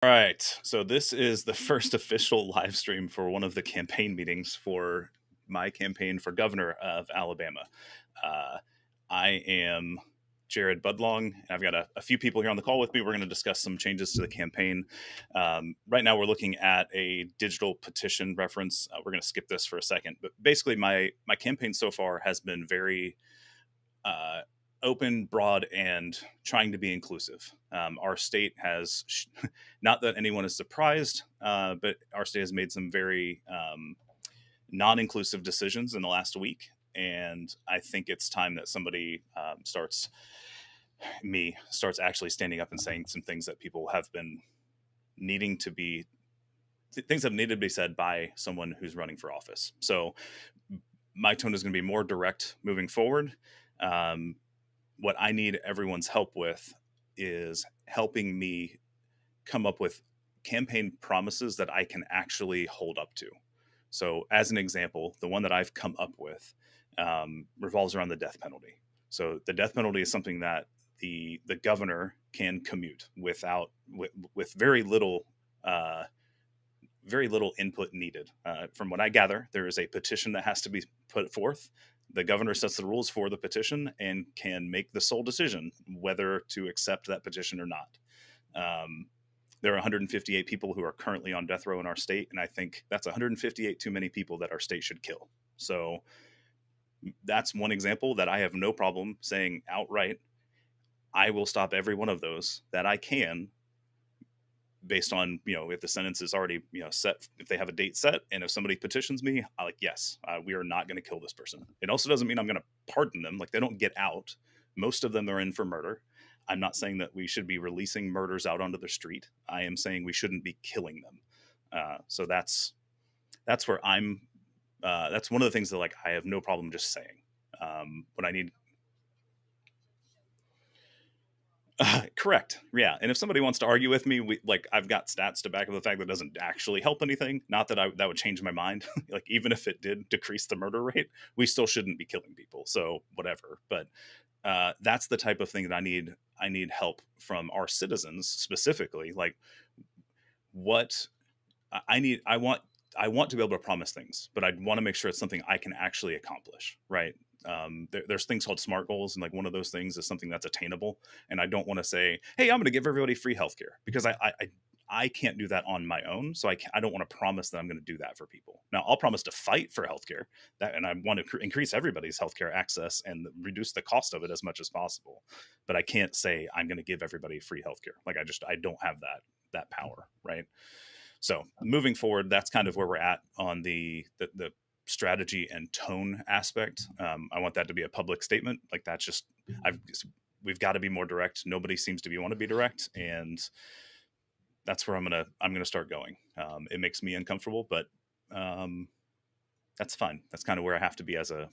All right. So this is the first official live stream for one of the campaign meetings for my campaign for governor of Alabama. Uh, I am Jared Budlong, and I've got a few people here on the call with me. We're going to discuss some changes to the campaign. Right now, we're looking at a digital petition reference. We're going to skip this for a second, but basically, my campaign so far has been very uh, open, broad, and trying to be inclusive. Our state has, not that anyone is surprised, but our state has made some very non-inclusive decisions in the last week, and I think it's time that somebody starts actually standing up and saying some things that people have been needing to be things that needed to be said by someone who's running for office. So my tone is going to be more direct moving forward. Um, what I need everyone's help with is helping me come up with campaign promises that I can actually hold up to. So, as an example, the one that I've come up with revolves around the death penalty. So, the death penalty is something that the governor can commute with uh, very little input needed. From what I gather, there is a petition that has to be put forth. The governor sets the rules for the petition and can make the sole decision whether to accept that petition or not. Um, there are 158 people who are currently on death row in our state, and I think that's 158 too many people that our state should kill. So that's one example that I have no problem saying outright. I will stop every one of those that I can, based on, if the sentence is already, set, if they have a date set, and if somebody petitions me, I like, yes, we are not going to kill this person. It also doesn't mean I'm going to pardon them. Like, they don't get out. Most of them are in for murder. I'm not saying that we should be releasing murders out onto the street. I am saying we shouldn't be killing them. So that's where I'm. That's one of the things that, like, I have no problem just saying. What I need. Correct. Yeah. And if somebody wants to argue with me, I've got stats to back up the fact that it doesn't actually help anything. Not that that would change my mind. Like, even if it did decrease the murder rate, we still shouldn't be killing people. So whatever. But that's the type of thing that I need. I need help from our citizens specifically. Like, what I need. I want to be able to promise things, but I want to make sure it's something I can actually accomplish. Right. There's things called SMART goals, and like one of those things is something that's attainable. And I don't want to say, "Hey, I'm going to give everybody free healthcare," because I can't do that on my own. So I don't want to promise that I'm going to do that for people. Now, I'll promise to fight for healthcare, and I want to increase everybody's healthcare access and reduce the cost of it as much as possible. But I can't say I'm going to give everybody free healthcare. Like, I don't have that power, right? So moving forward, that's kind of where we're at on the strategy and tone aspect. I want that to be a public statement. Like, that's just I've we've got to be more direct. Nobody seems to want to be direct, and that's where I'm gonna start going. It makes me uncomfortable, but um, that's fine. That's kind of where I have to be as a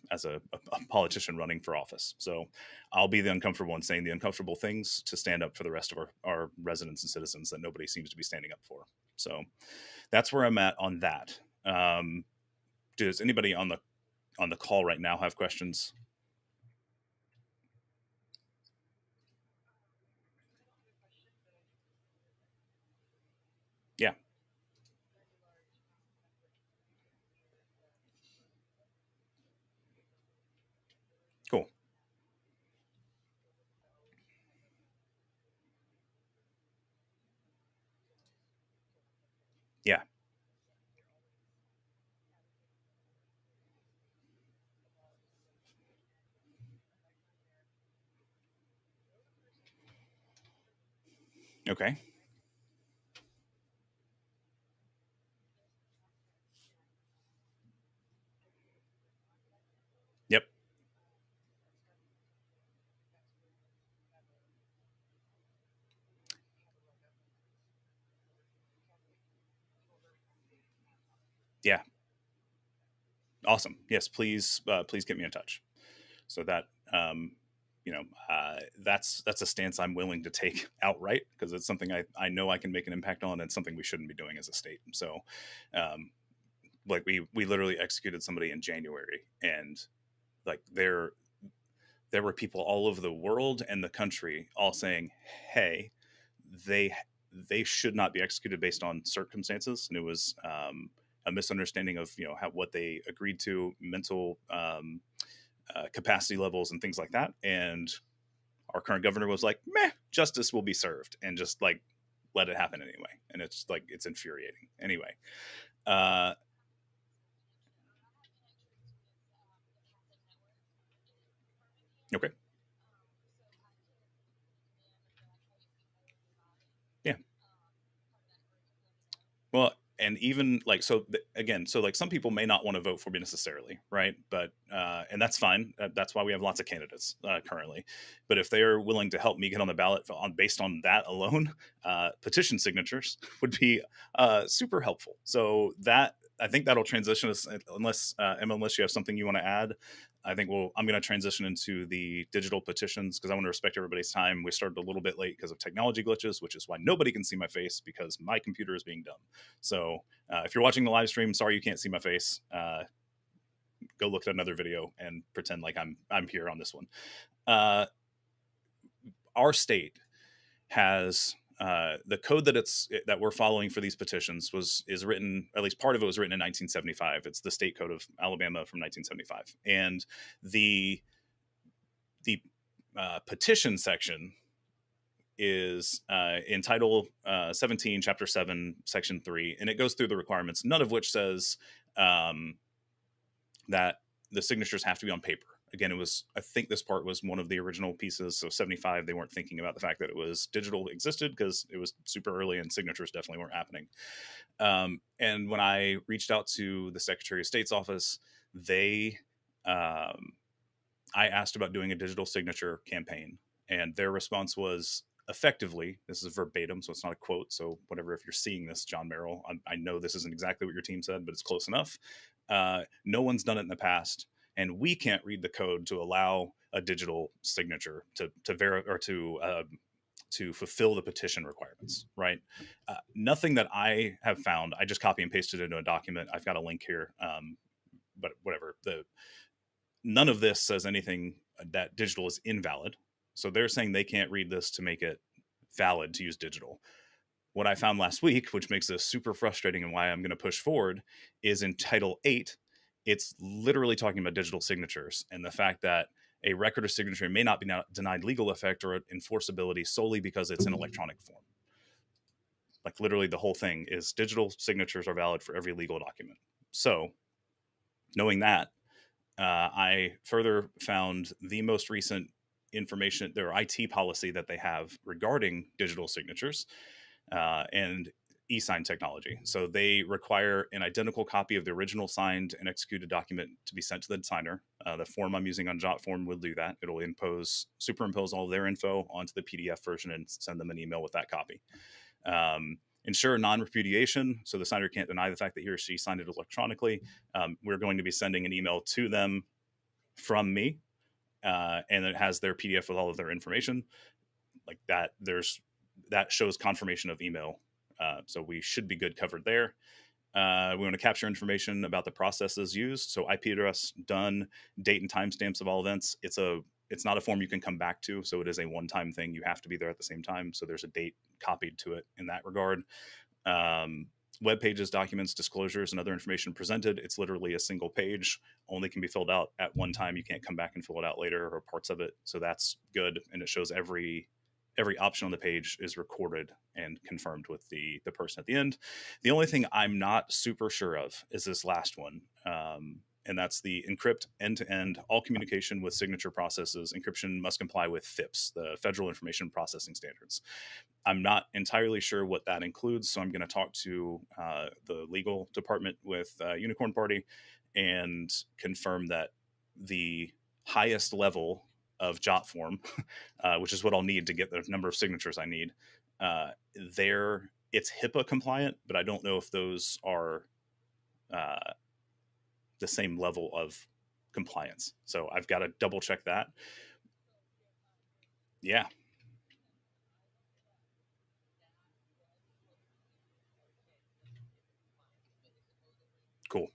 politician running for office. So I'll be the uncomfortable one, saying the uncomfortable things to stand up for the rest of our residents and citizens that nobody seems to be standing up for. So that's where I'm at on that. Does anybody on the call right now have questions? Yeah, cool. Yeah, okay. Yep. Yeah, awesome. Yes, please get me in touch. So that um, that's a stance I'm willing to take outright, because it's something I know I can make an impact on, and something we shouldn't be doing as a state. So um, like, we literally executed somebody in January, and like, there were people all over the world and the country all saying, "Hey, they they should not be executed based on circumstances, and it was a misunderstanding of what they agreed to, mental capacity levels and things like that. And our current governor was like, meh, justice will be served, and just like let it happen anyway. And it's like, it's infuriating anyway. uh okay. Yeah. Well, and even like, so again, so like some people may not want to vote for me necessarily, right? But and that's fine. That's why we have lots of candidates currently. But if they are willing to help me get on the ballot on based on that alone, petition signatures would be super helpful. So that, I think that'll transition us, unless Emma, unless you have something you want to add. I think I'm going to transition into the digital petitions because I want to respect everybody's time. We started a little bit late because of technology glitches, which is why nobody can see my face because my computer is being dumb. So if you're watching the live stream, sorry you can't see my face. Go look at another video and pretend like I'm here on this one. Our state has the code that we're following for these petitions is written, at least part of it was written in 1975. It's the state code of Alabama from 1975, and the petition section is in Title 17, Chapter 7, Section 3, and it goes through the requirements, none of which says that the signatures have to be on paper. Again, I think this part was one of the original pieces. So 75, they weren't thinking about the fact that it was digital existed because it was super early and signatures definitely weren't happening. And when I reached out to the Secretary of State's office, I asked about doing a digital signature campaign, and their response was, effectively, this is verbatim, so it's not a quote. So whatever, if you're seeing this, John Merrill, I know this isn't exactly what your team said, but it's close enough. No one's done it in the past, and we can't read the code to allow a digital signature to verify or to fulfill the petition requirements, right? Nothing that I have found. I just copy and pasted it into a document. I've got a link here, but whatever. None of this says anything that digital is invalid. So they're saying they can't read this to make it valid to use digital. What I found last week, which makes this super frustrating and why I'm going to push forward, is in Title 8, it's literally talking about digital signatures and the fact that a record or signature may not be denied legal effect or enforceability solely because it's in electronic form. Like literally the whole thing is digital signatures are valid for every legal document. So knowing that, I further found the most recent information, their IT policy that they have regarding digital signatures and e-sign technology. So they require an identical copy of the original signed and executed document to be sent to the signer. The form I'm using on JotForm will do that. It'll superimpose all of their info onto the PDF version and send them an email with that copy. Ensure non-repudiation, so the signer can't deny the fact that he or she signed it electronically. We're going to be sending an email to them from me, and it has their PDF with all of their information. Like that, that shows confirmation of email. So we should be good covered there. We want to capture information about the processes used. So IP address done, date and timestamps of all events. It's not a form you can come back to, so it is a one-time thing. You have to be there at the same time. So there's a date copied to it in that regard. Web pages, documents, disclosures, and other information presented. It's literally a single page, only can be filled out at one time. You can't come back and fill it out later or parts of it. So that's good. And it shows every option on the page is recorded and confirmed with the person at the end. The only thing I'm not super sure of is this last one. And that's the encrypt end-to-end all communication with signature processes. Encryption must comply with FIPS, the Federal Information Processing Standards. I'm not entirely sure what that includes, so I'm going to talk to the legal department with Unicorn Party and confirm that the highest level of JotForm, which is what I'll need to get the number of signatures I need, it's HIPAA compliant, but I don't know if those are the same level of compliance. So I've got to double check that. Yeah. Cool.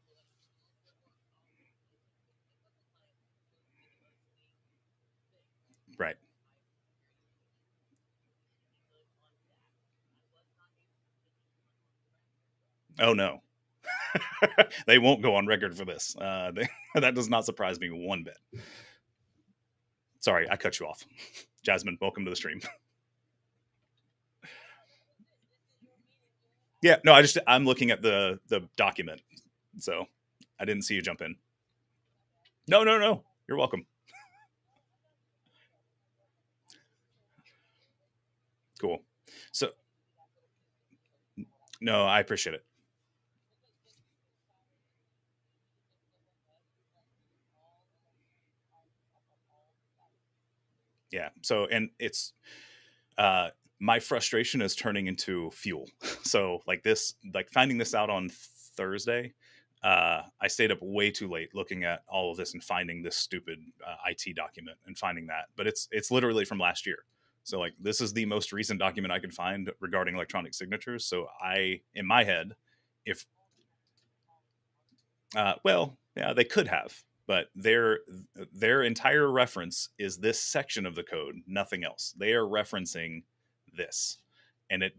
Right. Oh no, they won't go on record for this. That does not surprise me one bit. Sorry, I cut you off. Jasmine, welcome to the stream. Yeah, no, I'm looking at the document, so I didn't see you jump in. No, no, no, you're welcome. Cool. So no, I appreciate it. Yeah. So and it's uh my frustration is turning into fuel. So like this, like finding this out on Thursday, I stayed up way too late looking at all of this and finding this stupid IT document and finding that, but it's literally from last year. So like this is the most recent document I could find regarding electronic signatures. So I, in my head, if well, yeah, they could have, but their entire reference is this section of the code, nothing else. They are referencing this, and it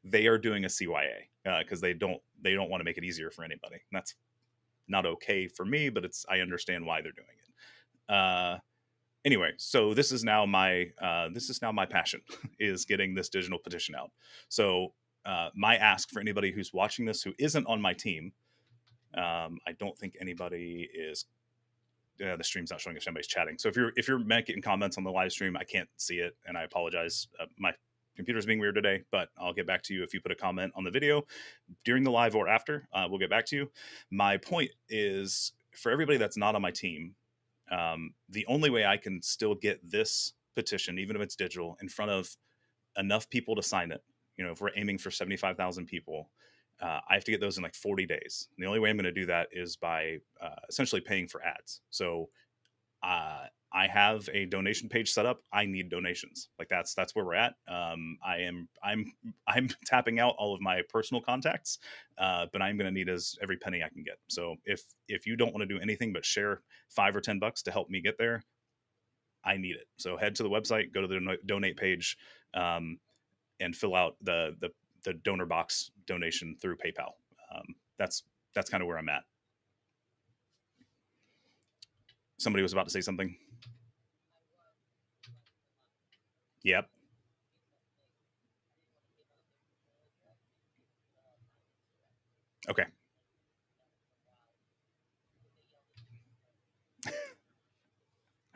they are doing a CYA because they don't want to make it easier for anybody. And that's not okay for me, but it's I understand why they're doing it. Anyway, so this is now my passion is getting this digital petition out. So my ask for anybody who's watching this who isn't on my team, I don't think anybody is. The stream's not showing if somebody's chatting. So if you're making comments on the live stream, I can't see it, and I apologize. My computer's being weird today, but I'll get back to you if you put a comment on the video during the live or after. We'll get back to you. My point is for everybody that's not on my team, the only way I can still get this petition, even if it's digital, in front of enough people to sign it. If we're aiming for 75,000 people, I have to get those in like 40 days. And the only way I'm going to do that is by essentially paying for ads. So I have a donation page set up. I need donations. Like that's where we're at. I'm tapping out all of my personal contacts, but I'm going to need every penny I can get. So if you don't want to do anything but share $5 or $10 to help me get there, I need it. So head to the website, go to the donate page, and fill out the donor box donation through PayPal. That's kind of where I'm at. Somebody was about to say something. Yep. Okay.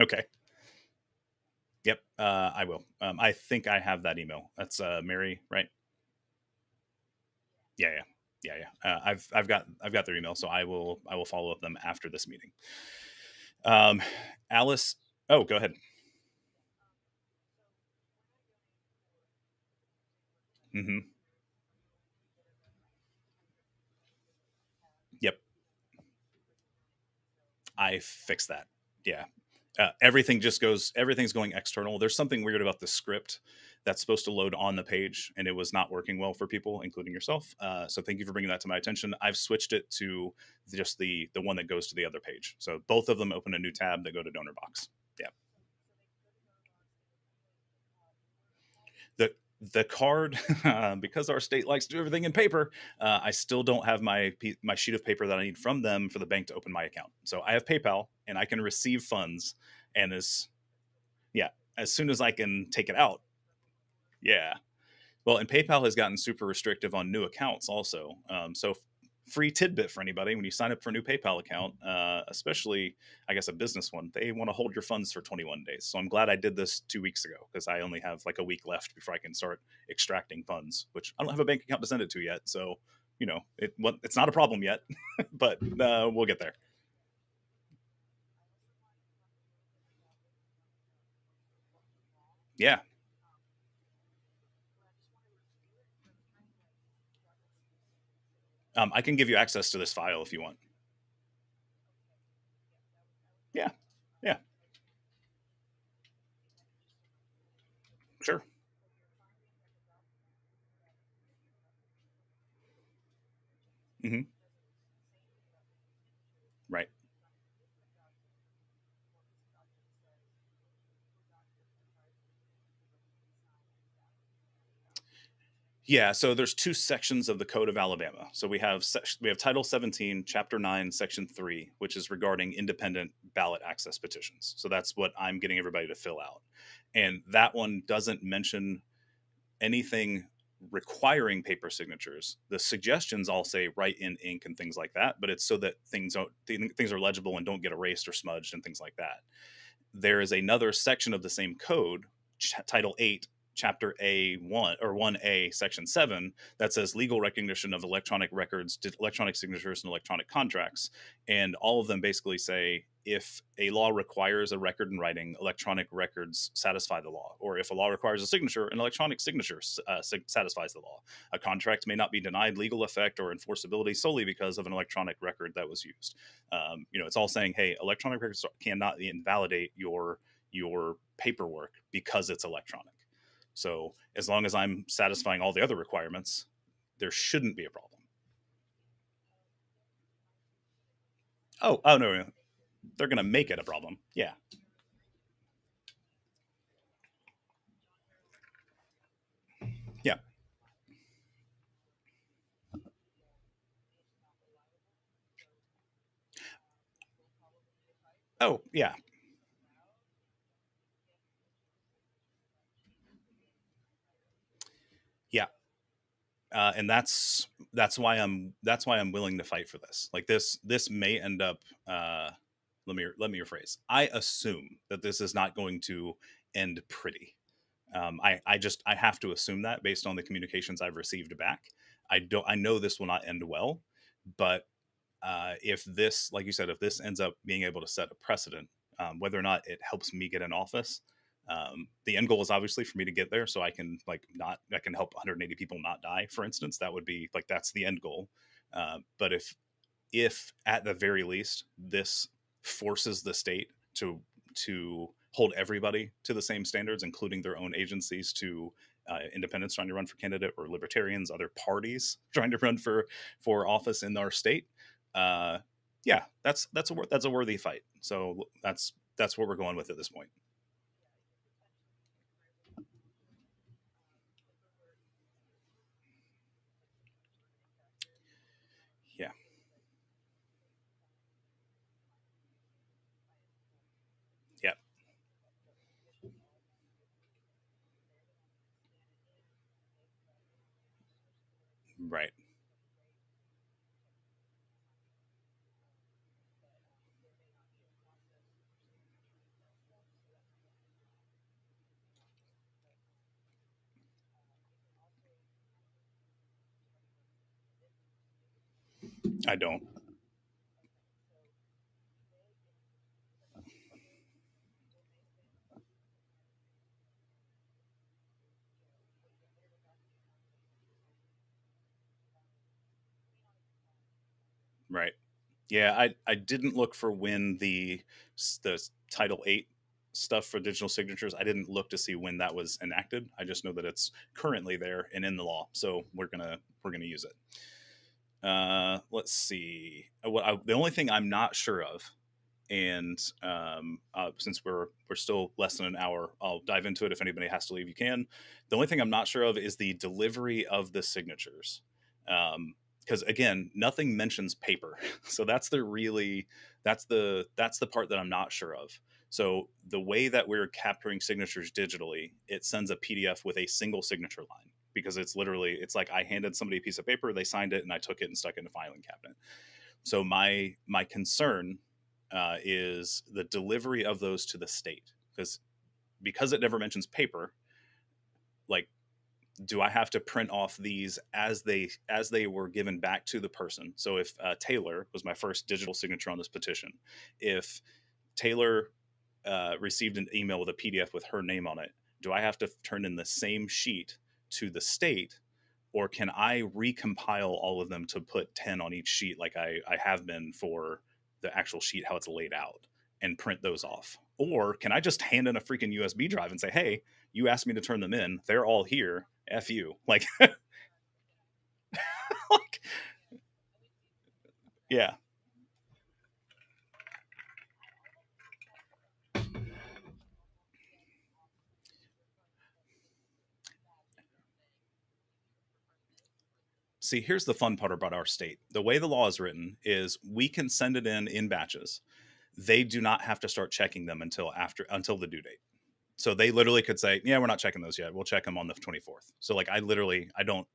Okay. Yep. I will. I think I have that email. That's Mary, right? Yeah. Yeah. Yeah. Yeah. I've got their email, so I will follow up them after this meeting. Alice. Oh, go ahead. Hmm. Yep. I fixed that. Yeah. Everything's going external. There's something weird about the script that's supposed to load on the page, and it was not working well for people, including yourself. So thank you for bringing that to my attention. I've switched it to just the one that goes to the other page. So both of them open a new tab that go to donor box. Yeah. The card, because our state likes to do everything in paper, I still don't have my sheet of paper that I need from them for the bank to open my account. So I have PayPal and I can receive funds, and yeah, as soon as I can take it out. Yeah. Well, and PayPal has gotten super restrictive on new accounts also. So free tidbit for anybody: when you sign up for a new PayPal account, especially I guess a business one, they want to hold your funds for 21 days. So I'm glad I did this 2 weeks ago because I only have like a week left before I can start extracting funds, which I don't have a bank account to send it to yet. So it's not a problem yet, but we'll get there. Yeah. I can give you access to this file if you want. Yeah. Yeah. Sure. Hmm. Right. Yeah, so there's two sections of the Code of Alabama. So we have Title 17, Chapter 9, Section 3, which is regarding independent ballot access petitions. So that's what I'm getting everybody to fill out. And that one doesn't mention anything requiring paper signatures. The suggestions all say write in ink and things like that, but it's so that things are legible and don't get erased or smudged and things like that. There is another section of the same code, Title 8, Chapter A1 or 1A, Section 7, that says legal recognition of electronic records, electronic signatures, and electronic contracts. And all of them basically say if a law requires a record in writing, electronic records satisfy the law. Or if a law requires a signature, an electronic signature satisfies the law. A contract may not be denied legal effect or enforceability solely because of an electronic record that was used. It's all saying, hey, electronic records cannot invalidate your paperwork because it's electronic. So as long as I'm satisfying all the other requirements, there shouldn't be a problem. Oh no, no. They're going to make it a problem. Yeah. Yeah. Oh, yeah. Yeah. And that's why I'm willing to fight for this. Like this may end up. Let me rephrase. I assume that this is not going to end pretty. I have to assume that based on the communications I've received back. I know this will not end well, but if this, like you said, if this ends up being able to set a precedent, whether or not it helps me get in office, the end goal is obviously for me to get there, so I can help 180 people not die, for instance. That would be like that's the end goal. But if at the very least this forces the state to hold everybody to the same standards, including their own agencies, to independents trying to run for candidate or libertarians, other parties trying to run for office in our state. Uh, yeah, that's a worthy fight. So that's what we're going with at this point. Yeah, yeah, right. I don't. Right. Yeah, I didn't look for when the Title 8 stuff for digital signatures. I didn't look to see when that was enacted. I just know that it's currently there and in the law. So we're gonna use it. Let's see. The only thing I'm not sure of, and since we're still less than an hour, I'll dive into it. If anybody has to leave, you can. The only thing I'm not sure of is the delivery of the signatures. Because again, nothing mentions paper, so that's the part that I'm not sure of. So the way that we're capturing signatures digitally, it sends a PDF with a single signature line, because it's like I handed somebody a piece of paper, they signed it, and I took it and stuck it in a filing cabinet. So my concern is the delivery of those to the state, because it never mentions paper. Like, do I have to print off these as they were given back to the person? So if Taylor was my first digital signature on this petition, if Taylor received an email with a PDF with her name on it, do I have to turn in the same sheet to the state, or can I recompile all of them to put 10 on each sheet like I have been for the actual sheet, how it's laid out, and print those off? Or can I just hand in a freaking USB drive and say, hey, you asked me to turn them in. They're all here. F you. Like, like yeah, see, here's the fun part about our state. The way the law is written is we can send it in batches. They do not have to start checking them until the due date. So they literally could say, "Yeah, we're not checking those yet. We'll check them on the 24th." So like I don't.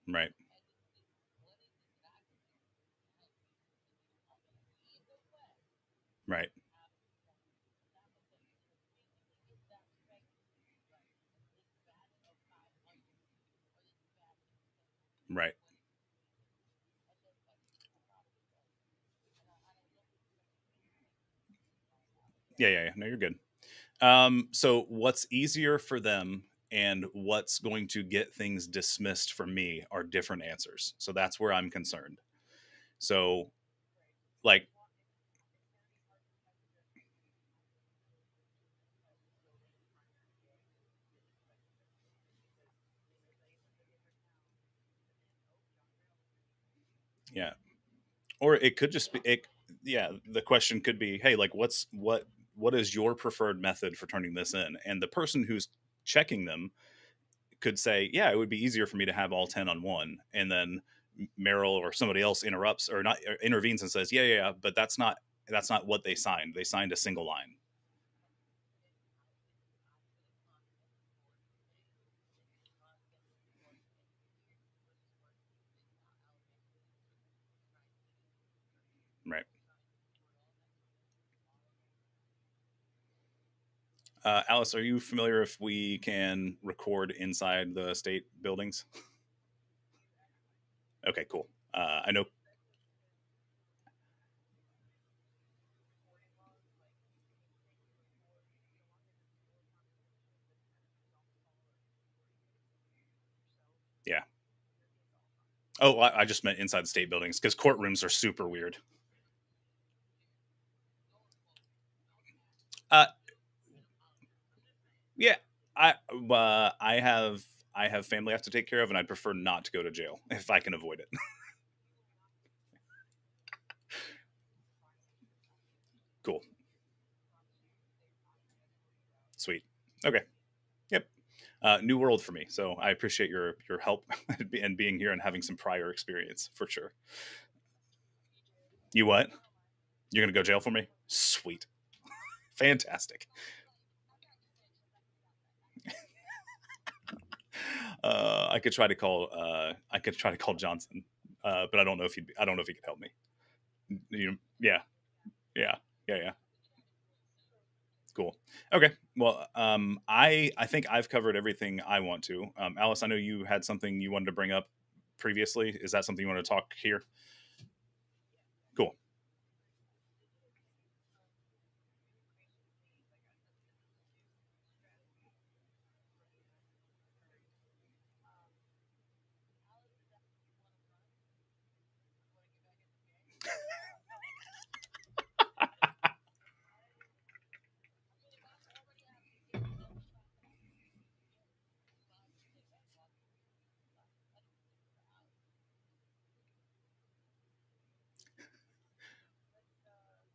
Right. Right. Right. Yeah, yeah, yeah. No, you're good. So what's easier for them and what's going to get things dismissed for me are different answers. So that's where I'm concerned. So like, yeah. Or it could just be it, yeah, the question could be, hey, like what is your preferred method for turning this in? And the person who's checking them could say, yeah, it would be easier for me to have all 10 on one. And then Merrill or somebody else interrupts or not or intervenes and says, yeah, yeah, yeah, but that's not what they signed. They signed a single line. Right. Alice, are you familiar if we can record inside the state buildings? Okay, cool. I know. Yeah. Oh, I just meant inside the state buildings because courtrooms are super weird. Uh, yeah, I have family I have to take care of, and I'd prefer not to go to jail if I can avoid it. Cool, sweet. Okay, yep. New world for me, so I appreciate your help and being here and having some prior experience for sure. You what? You're gonna go jail for me? Sweet, fantastic. I could try to call Johnson, but I don't know if he could help me. Yeah, yeah, yeah, yeah. Cool. Okay. Well, I think I've covered everything I want to. Alice, I know you had something you wanted to bring up previously. Is that something you want to talk here? Cool.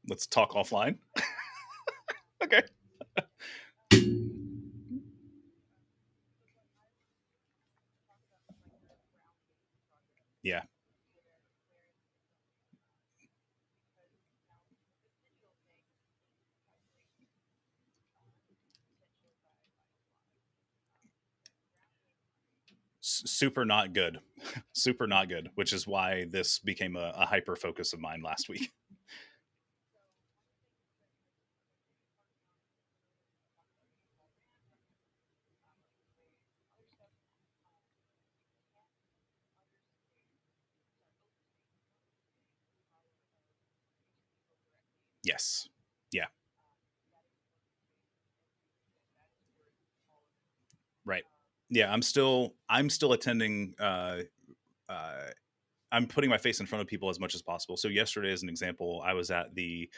Let's talk offline. Okay. Yeah. Super not good. Super not good, which is why this became a hyper focus of mine last week. Yes. Yeah. Right. Yeah. I'm still attending. Uh, I'm putting my face in front of people as much as possible. So yesterday, as an example, I was at the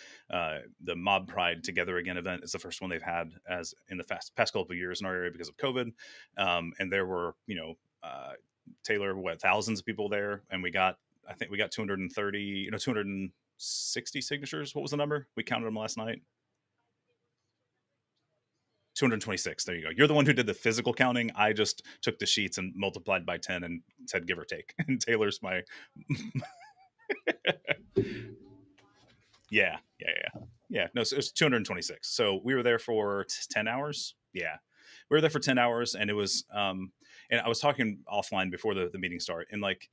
Mob Pride Together Again event. It's the first one they've had as in the past couple of years in our area because of COVID, and there were Taylor, what, thousands of people there, and I think we got 230, 260 signatures. What was the number? We counted them last night. 226. There you go. You're the one who did the physical counting. I just took the sheets and multiplied by 10 and said give or take. And Taylor's my yeah. No, so it was 226. So we were there for 10 hours. Yeah, we were there for 10 hours, and it was and I was talking offline before the meeting started, and like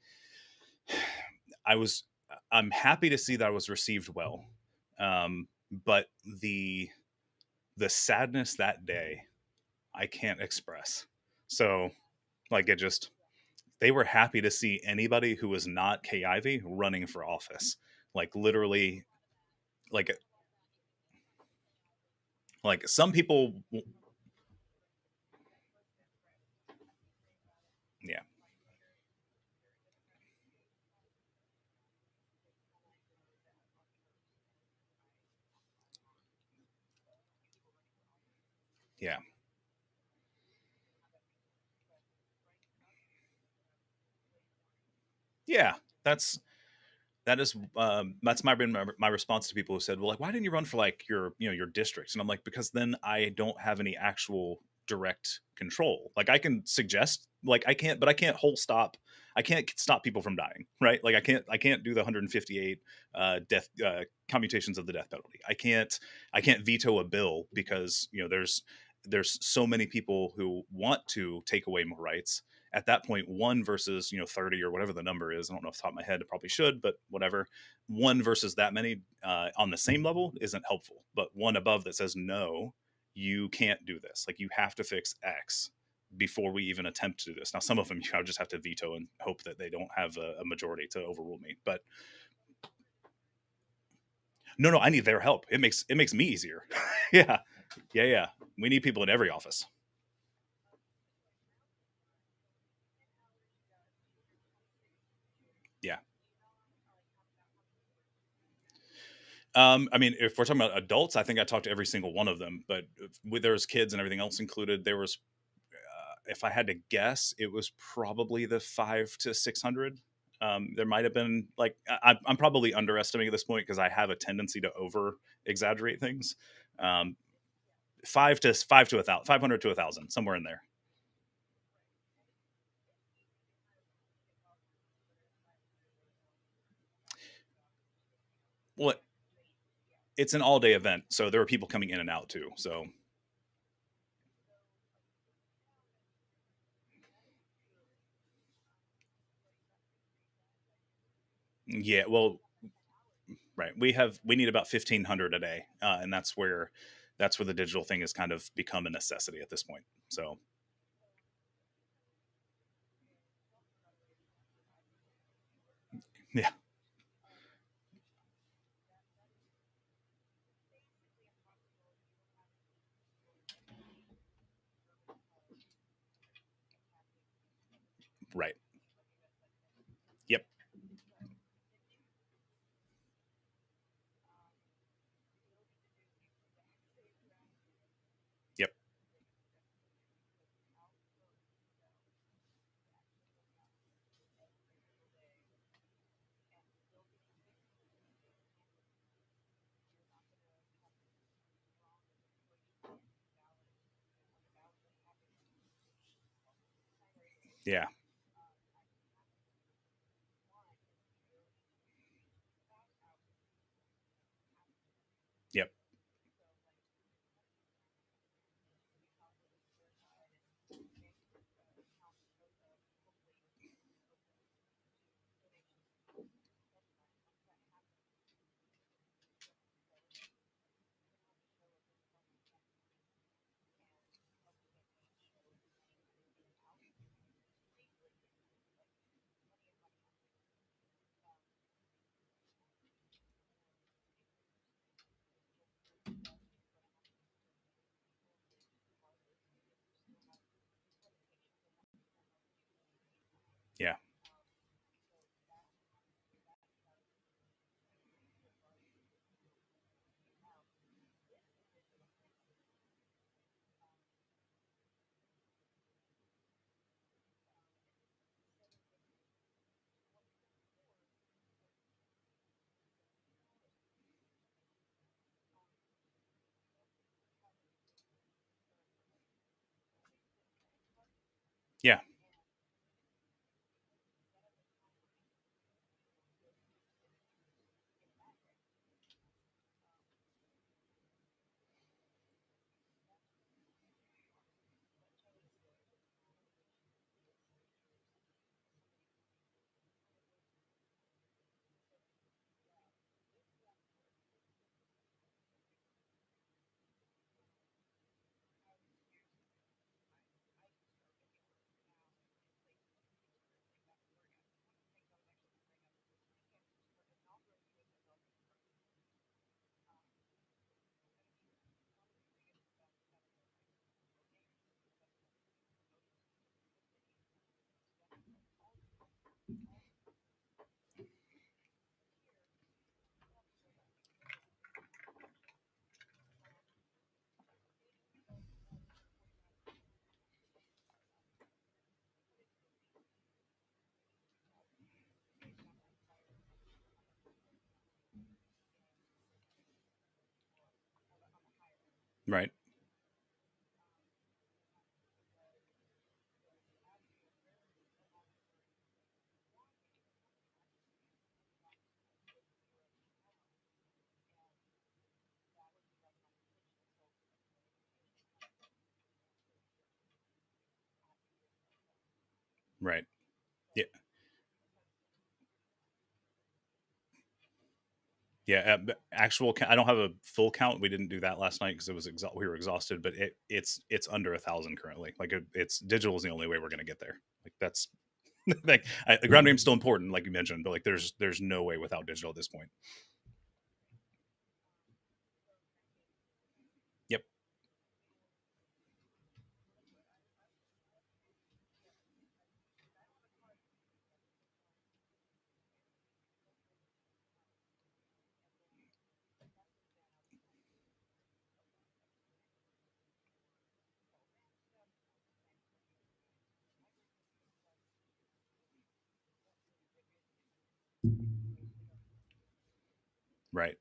I was I'm happy to see that I was received well, but the sadness that day I can't express. So like it just they were happy to see anybody who was not Kay Ivey running for office. Like literally, like some people, yeah, yeah, yeah. That's that's my response to people who said, well, like, why didn't you run for like your district? And I'm like, because then I don't have any actual direct control. Like I can suggest, like I can't, but I can't whole stop. I can't stop people from dying, right? Like I can't do the 158 death commutations of the death penalty. I can't veto a bill because there's so many people who want to take away more rights. At that point, one versus 30 or whatever the number is, I don't know off the top of my head, I probably should, but whatever, one versus that many on the same level isn't helpful. But one above that says no, you can't do this, like you have to fix X before we even attempt to do this. Now some of them you just have to veto and hope that they don't have a majority to overrule me. But no, I need their help. It makes me easier. Yeah, yeah, we need people in every office. Yeah. I mean, if we're talking about adults, I think I talked to every single one of them. But with there was kids and everything else included, there was, if I had to guess, it was probably the 5 to 600. There might have been like I'm probably underestimating at this point because I have a tendency to over exaggerate things. Um, 500 to 1,000, somewhere in there. Well, it's an all day event, so there were people coming in and out too. So yeah, well, right. We need about 1,500 a day, and that's where the digital thing has kind of become a necessity at this point. So yeah, right. Yep, yep, yeah, yep, yeah, Yeah. Right. Right. Yeah. Yeah, actual I don't have a full count. We didn't do that last night because it was we were exhausted, but it's under 1,000 currently. Like it's digital is the only way we're going to get there. Like that's like the ground game's still important, like you mentioned, but like there's no way without digital at this point. Yep. Right.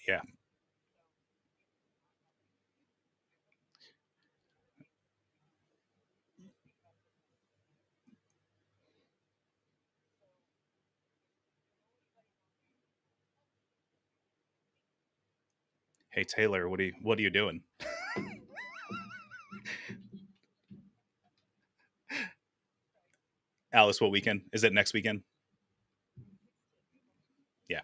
Yeah. Hey Taylor, what are you doing? Alice, what weekend? Is it next weekend? Yeah.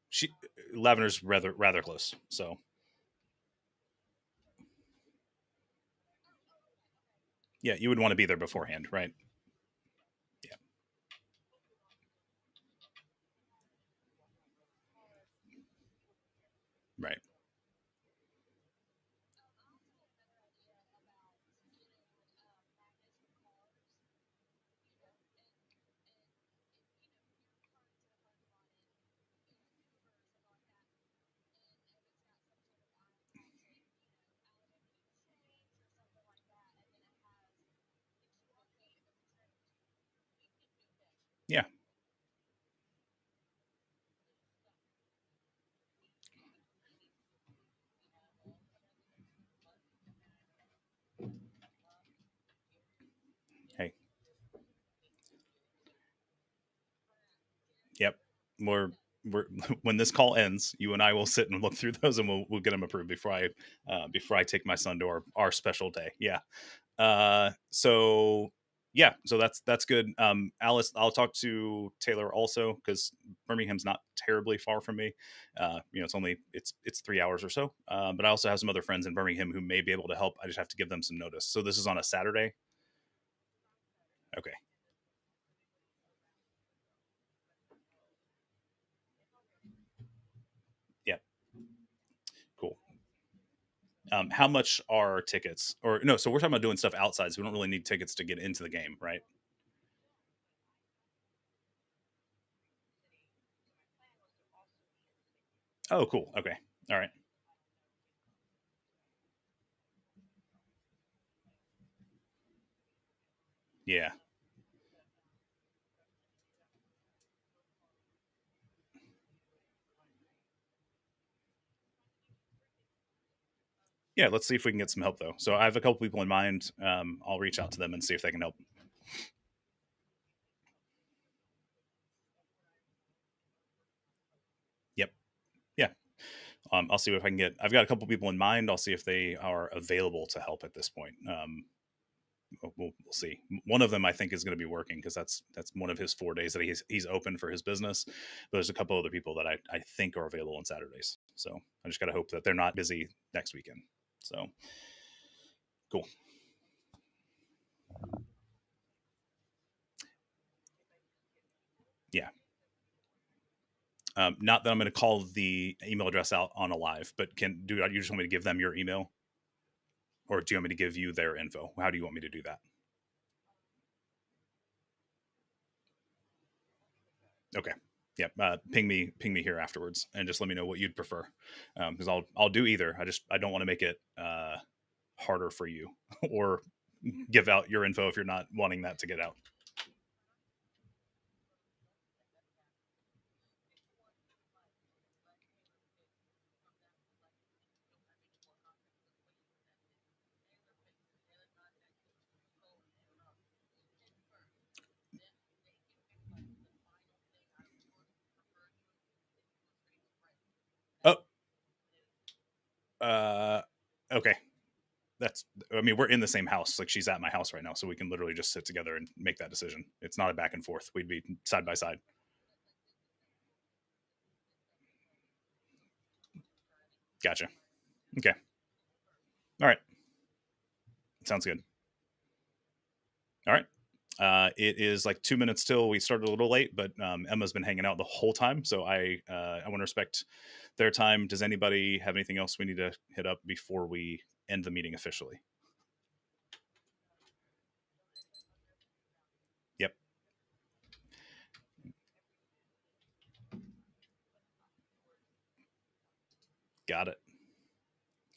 She Lavender's rather close. So yeah, you would want to be there beforehand, right? Yeah. Right. Yeah. Hey. Yep. We're when this call ends, you and I will sit and look through those, and we'll get them approved before I take my son to our special day. Yeah. So yeah, so that's good. Alice, I'll talk to Taylor also because Birmingham's not terribly far from me. It's only it's 3 hours or so. But I also have some other friends in Birmingham who may be able to help. I just have to give them some notice. So this is on a Saturday. Okay. How much are tickets? Or no, so we're talking about doing stuff outside, so we don't really need tickets to get into the game, right? Oh, cool. Okay. All right. Yeah. Yeah. Let's see if we can get some help though. So I have a couple people in mind. I'll reach out to them and see if they can help. Yep. Yeah. I'll see if I can get. I've got a couple people in mind. I'll see if they are available to help at this point. We'll see. One of them I think is going to be working because that's one of his 4 days that he's open for his business. But there's a couple other people that I think are available on Saturdays. So I just got to hope that they're not busy next weekend. So cool. Yeah. Not that I'm going to call the email address out on a live, but you just want me to give them your email, or do you want me to give you their info? How do you want me to do that? Okay. Yep. Ping me here afterwards, and just let me know what you'd prefer, because I'll do either. I don't want to make it harder for you, or give out your info if you're not wanting that to get out. Oh, uh, okay. That's. I mean, we're in the same house. Like she's at my house right now, so we can literally just sit together and make that decision. It's not a back and forth. We'd be side by side. Gotcha. Okay. All right. Sounds good. All right. It is like 2 minutes till. We started a little late, but Emma's been hanging out the whole time, so I want to respect their time. Does anybody have anything else we need to hit up before we end the meeting officially? Yep, got it.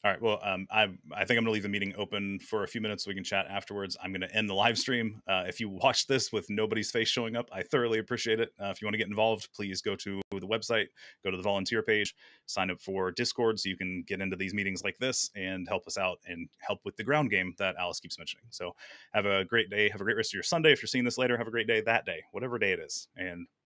All right. Well, I think I'm going to leave the meeting open for a few minutes so we can chat afterwards. I'm going to end the live stream. If you watch this with nobody's face showing up, I thoroughly appreciate it. If you want to get involved, please go to the website, go to the volunteer page, sign up for Discord so you can get into these meetings like this and help us out and help with the ground game that Alice keeps mentioning. So have a great day. Have a great rest of your Sunday. If you're seeing this later, have a great day that day, whatever day it is. And